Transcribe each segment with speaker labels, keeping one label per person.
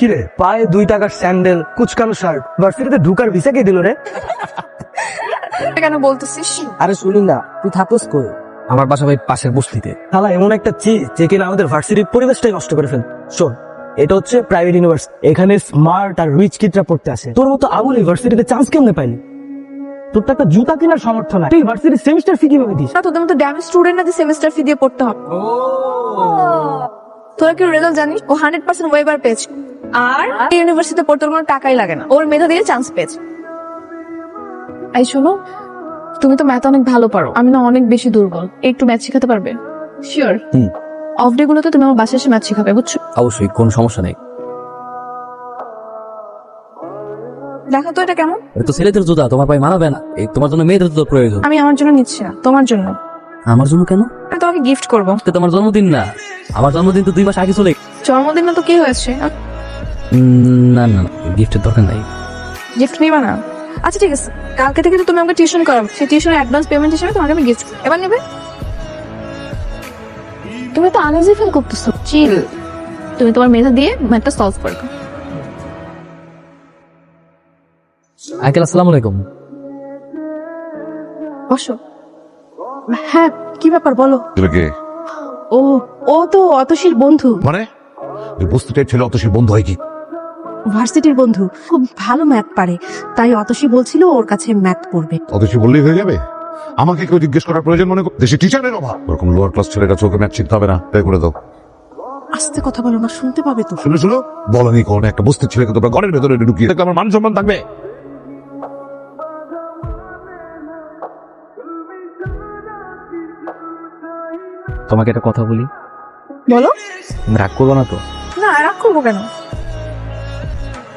Speaker 1: কিরে পায়ে 2 টাকার স্যান্ডেল, কুচকানো শার্ট, ভার্সিটিতে ঢুকার ভিসা কে দিল রে?
Speaker 2: কেন বলতেছিস?
Speaker 1: আরে শুনি না, তুই থাকোস কই?
Speaker 3: আমার বাসা ভাই পাশের বস্তিতে।
Speaker 1: শালা এমন একটা চিজ যে কিনা আমাদের ভার্সিটির পরিবেশটাই নষ্ট করে ফেল। শোন, এটা হচ্ছে প্রাইভেট ইউনিভার্সিটি, এখানে স্মার্ট আর রিচ কিডরা পড়তে আসে। তোর মতো আবুল ইউনিভার্সিটিতে চান্স কেমনে পাইলি? তোর তো একটা জুতা কেনার সামর্থ্য নাই, তুই ভার্সিটির সেমিস্টার ফি কিভাবে দিস?
Speaker 2: না, তোদের মতো ড্যামেজ স্টুডেন্ট না যে সেমিস্টার ফি দিয়ে পড়তে হবে। তোরা কি রেজাল্ট জানিস? ও 100% ওয়েবার পেয়েছে, আর ইউনিভার্সিটিতে পড়তে ওর কোনো টাকাই লাগে না, ওর মেধা দিয়ে চান্স পেয়েছে। এই শোনো, তুমি তো ম্যাথ অনেক ভালো পারো, আমি না অনেক বেশি দুর্বল, একটু ম্যাথ শেখাতে পারবে? শিওর। অফ ডে গুলোতে তুমি আমার বাসায় এসে ম্যাথ শেখাবে, বুঝছো?
Speaker 3: অবশ্যই, কোনো সমস্যা নেই।
Speaker 2: দেখো তো এটা কেমন।
Speaker 3: এটা তো ছেলেদের জুতা, তোমার পায়ে মানাবে না। এই তোমার জন্য মেয়েদের জুতা প্রয়োজন।
Speaker 2: আমি আমার জন্য নিচ্ছি না, তোমার জন্য।
Speaker 3: আমার জন্য কেন?
Speaker 2: আমি তোমাকে গিফট করবো।
Speaker 3: এটা তোমার জন্মদিন না। আমার জন্মদিন তো 2 মাস আগে চলে।
Speaker 2: জন্মদিন না তো কি হয়েছে?
Speaker 3: না না, গিফটের দরকার নাই।
Speaker 2: গিফট নিবা না? আচ্ছা ঠিক আছে, কালকে থেকে তো তুমি আমাকে টিউশন করাবে, সেই টিউশনের অ্যাডভান্স পেমেন্ট হিসেবে তোমাকে আমি গিফট এবার নেবে। তুমি তো আনইজি ফিল করতেছো। চিল, তুমি তোমার মেধা দিয়ে ম্যাথটা সলভ করবে।
Speaker 3: আঙ্কেল আসসালামু আলাইকুম।
Speaker 2: বসো। হ্যাঁ, কি ব্যাপার বলো।
Speaker 4: কে?
Speaker 2: ও ও তো অতসীর বন্ধু,
Speaker 4: মানে ওই বস্তুটার ছেলে অতসীর বন্ধু হয় কি?
Speaker 5: ভার্সিটির বন্ধু, খুব ভালো ম্যাথ পারে, তাই অতসী বলছিল ওর কাছে ম্যাথ পড়বে।
Speaker 4: অতসী বললেই হয়ে যাবে? আমাকে কেউ জিজ্ঞেস করার প্রয়োজন মনে কর? দেশে টিচারের অভাব, ওরকম লোয়ার ক্লাস ছেলের কাছে ওকে ম্যাথ শিখতে হবে না, তাই করে দাও।
Speaker 5: আস্তে কথা বলো না, শুনতে পাবে তো।
Speaker 4: শুনে শুনো, বলনি কোন একটা বস্তির ছেলেকে তোমরা ঘরের ভেতরে ঢুকিয়ে দেখলে আমার মান সম্মান থাকবে?
Speaker 3: তোমাকে একটা কথা বলি,
Speaker 2: বলো।
Speaker 3: তুমি রাগ করবো না তো?
Speaker 2: না, রাগ করবো কেন?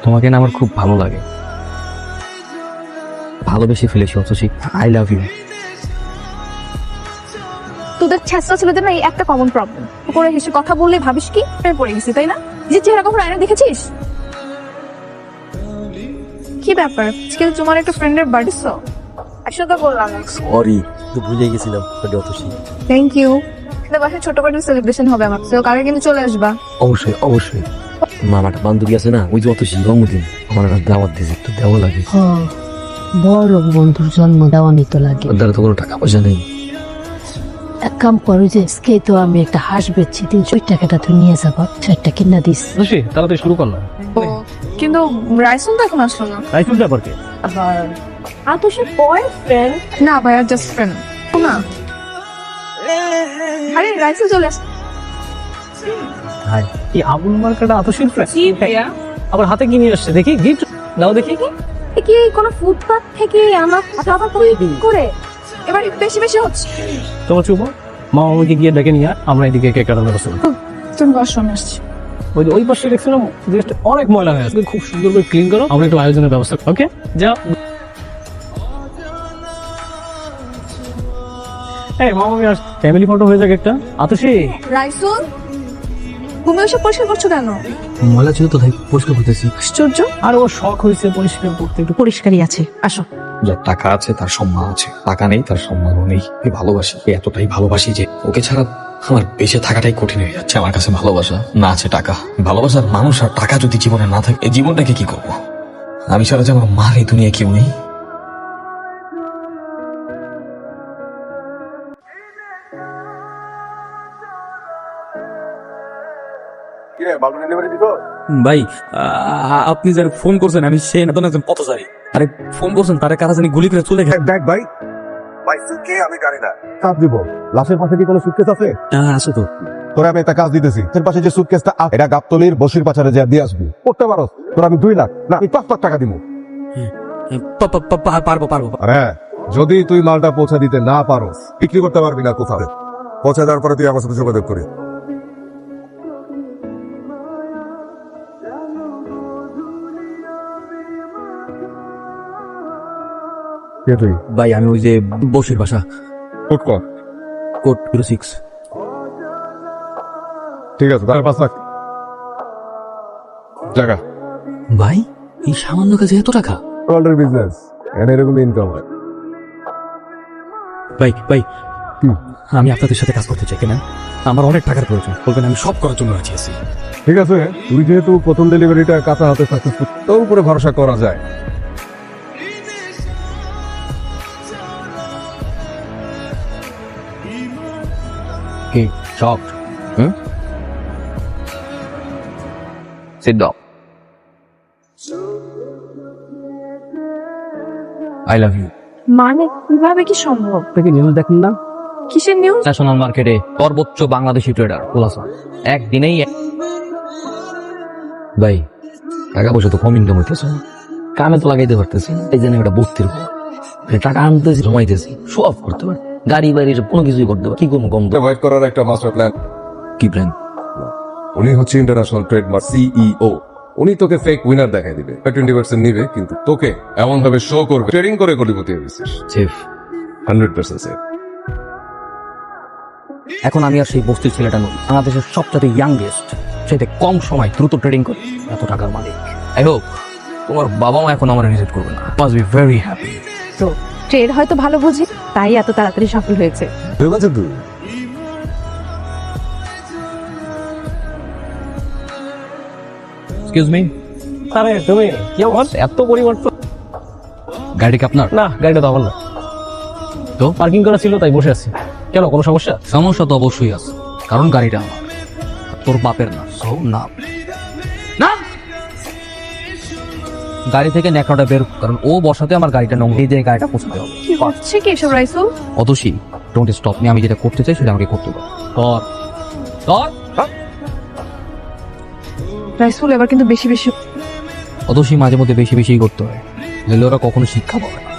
Speaker 3: তোমাকে না আমার খুব ভালো লাগে, ভালোবেসে ফেলেছি অতসী। I love you.
Speaker 2: তোদের ছেঁচড়া ছেলেদের না এই একটা কমন প্রবলেম, উপরে হেসে কথা বললে ভাবিস কি প্রেমে পড়ে গেছি, তাই না? যে চেহারা কখনো আয়না দেখেছিস? কি ব্যাপার, আজকে তোমার একটা ফ্রেন্ডের বার্থডে ছিল, একসাথে বললাম।
Speaker 3: সরি, তো ভুলে গেছিলাম অতসী।
Speaker 2: Thank you. কিন্তু বাসায় ছোট করে সেলিব্রেশন হবে আমার, তো কালকে কিন্তু চলে আসবা।
Speaker 3: অবশ্যই অবশ্যই। মামাটা বান্ধবী আছে না, ওই যে অতসী জন্মদিন, আমার একটা দাওয়াত দিয়েছে, একটু দেওয়া লাগে।
Speaker 5: বড় বন্ধুর জন্ম দেওয়া নিতে লাগে।
Speaker 3: ওর দ্বারা তো কোনো টাকা পয়সা নেই।
Speaker 5: এক কাম করো, যে আজকে তো আমি একটা হাঁস বেচছি, 300 টাকাটা তুই নিয়ে যাবো, সেটা কিনা দিস।
Speaker 3: অতসী তাড়াতাড়ি শুরু করলাম।
Speaker 2: কিন্তু রাইসুন তো এখন আসলো না।
Speaker 3: রাইফুল ব্যাপার কে?
Speaker 2: আতসের বয়ফ্রেন্ড না ভাইয়া, জাস্ট ফ্রেন্ড না। আরে রাইসুন চলে আসছে।
Speaker 3: হাই, এই আবুল মার্কাটা আতসীর ফ্রেন্ড?
Speaker 2: জি ভাইয়া।
Speaker 3: আবার হাতে কি নিয়ে আসছে দেখি, গিফট দাও দেখি।
Speaker 2: কি কোনো ফুটপাথ থেকে আমার খাবার করে এবার বেশি বেশি হচ্ছে।
Speaker 3: তোমার চুপ, মামা আমাকে গিয়ে ডেকে নিয়ে আয়, আমরা এদিকে কেক কাটার ব্যবস্থা করি।
Speaker 2: তুমি ওয়াশরুমে আসছি।
Speaker 3: ওই পাশে দেখছিলাম জিনিসটা অনেক ময়লা হয়ে আছে, খুব সুন্দর করে ক্লিন করো, আমরা একটু আয়োজনের ব্যবস্থা। ওকে যাও। এই মামা আমি আস, ফ্যামিলি ফটো হয়ে যাক একটা। আতসী,
Speaker 2: রাইসুন, তুমি ওসব পরিষ্কার করছো কেন?
Speaker 3: ময়লা ছিল তো তাই পরিষ্কার করতেছি।
Speaker 2: আশ্চর্য।
Speaker 3: আর ও শখ হয়েছে পরিষ্কার করতে, একটু
Speaker 5: পরিষ্কারই আছে, আসো।
Speaker 6: যার টাকা আছে তার সম্মান আছে, টাকা নেই তার সম্মানও নেই। আমি ভালোবাসি, এতটাই ভালোবাসি যে ওকে ছাড়া আমার বেঁচে থাকাটাই কঠিন হয়ে যাচ্ছে। আমার কাছে ভালোবাসা না আছে টাকা, ভালোবাসার মানুষ আর টাকা যদি জীবনে না থাকে, এই জীবনটাকে কি করবো? আমি ছাড়া যে আমার মার এই দুনিয়ায় কেউ নেই।
Speaker 3: ভাই আপনি যার ফোন করছেন, আমি সে নতুন একজন পথচারী। আরে ফোন করছেন, তারা কারা জানি গুলি করে চলে গেছে।
Speaker 4: দেখ ভাই, ভাই কে আমি জানি না, কাজ দিব। লাশের পাশে কি কোনো সুটকেস আছে?
Speaker 3: হ্যাঁ আছে তো।
Speaker 4: তোরা আমি একটা কাজ দিতেছি, এর পাশে যে সুটকেসটা এটা গাবতলির বসির পাচারে যা দিয়ে আসবি, করতে পারো। তোরা আমি 2 লাখ না, আমি 5 লাখ টাকা দিব।
Speaker 3: পারবো পারবো।
Speaker 4: আরে যদি তুই মালটা পৌঁছে দিতে না পারো, বিক্রি করতে পারবি না কোথাও। পৌঁছে দেওয়ার পরে তুই আমার সাথে যোগাযোগ করি। তুই
Speaker 3: ভাই আমি ওই যে বসির বাসা,
Speaker 4: কোট কর।
Speaker 3: কোড 06।
Speaker 4: ঠিক আছে, তাহলে 5 লাখ টাকা।
Speaker 3: ভাই এই সামান্য কাজে এত টাকা?
Speaker 4: ওয়ার্ল্ডের বিজনেস এখানে এরকম ইনকাম হয়।
Speaker 3: ভাই ভাই আমি আপনাদের সাথে কাজ করতে চাই, কেন? আমার অনেক টাকার প্রয়োজন, বলবেন আমি সব করার জন্য রাজি আছি।
Speaker 4: ঠিক আছে, তুই যেহেতু প্রথম ডেলিভারিটা কাঁচা হাতে সাকসেসফুল, তোর উপরে ভরসা করা যায়।
Speaker 6: কি shock? Sit down. I love you.
Speaker 2: মানে কিভাবে কি সম্ভব?
Speaker 3: আপনি নিউজ দেখেন না?
Speaker 2: কিসের নিউজ?
Speaker 6: ন্যাশনাল মার্কেটে সর্বোচ্চ বাংলাদেশি ট্রেডার খোলাসা একদিনেই ভাই টাকা পয়সা তো কম ইনকাম হইতেছে, কামে তো লাগাইতে পারতেছি না, এই জন্য একটা বস্তির ঘর। টাকা আনতেছি, জমাইতেছি, শো অফ করতে পারে, গাড়ি বাড়ি এসব কোনো কিছুই করতে পারে, কি কোনো কম দেবো?
Speaker 4: অ্যাভয়েড করার একটা মাস্টার প্ল্যান।
Speaker 6: কি প্ল্যান?
Speaker 4: উনি হচ্ছে ইন্টারন্যাশনাল ট্রেডমার্ক সিইও। উনি তোকে ফেক উইনার দেখাই দিবে, 20% নিবে, কিন্তু তোকে এমন ভাবে শো করবে ট্রেডিং করে কোটিপতি হয়ে গেছিস।
Speaker 6: Safe
Speaker 4: 100% safe.
Speaker 6: এখন আমি আর সেই বস্তির ছেলেটা নই, বাংলাদেশের সবচেয়ে ইয়াংগেস্ট, সেটা কম সময় দ্রুত ট্রেডিং করে এত টাকার মালিক। আই হোপ তোমার বাবা মা এখন আমার রিজেক্ট করবে না। Must be very happy.
Speaker 2: তো ট্রেড হয়তো ভালো বুঝি, তাই এত তাড়াতাড়ি সফল হয়েছে।
Speaker 4: ঠিক আছে তুই
Speaker 6: এক্সকিউজ মি,
Speaker 1: আরে তুমি কি অবস্থা?
Speaker 6: এত পরিবর্তন। গাড়ি কি আপনার?
Speaker 1: না, গাড়িটা তো আমার না,
Speaker 6: তো
Speaker 1: পার্কিং করা ছিল তাই বসে আছি। কেন, কোনো সমস্যা?
Speaker 6: সমস্যা তো অবশ্যই আছে, কারণ গাড়িটা আমার, তোর বাপের না। সো না না, গাড়ি থেকে ন্যাকড়াটা বের, কারণ ও বসাতে আমার গাড়িটা নোংরা, এই যে গাড়িটা পৌঁছাতে হবে।
Speaker 2: কি হচ্ছে কি এসব Raisul?
Speaker 6: Atasi, don't stop me, আমি যেটা করতে চাই সেটা আমাকে করতে দাও। কর কর।
Speaker 2: রাইসুল এবার কিন্তু বেশি বেশি।
Speaker 6: অতসী, মাঝে মধ্যে বেশি বেশি করতে হয়, নাহলে ওরা কখনো শিক্ষা পাবে না।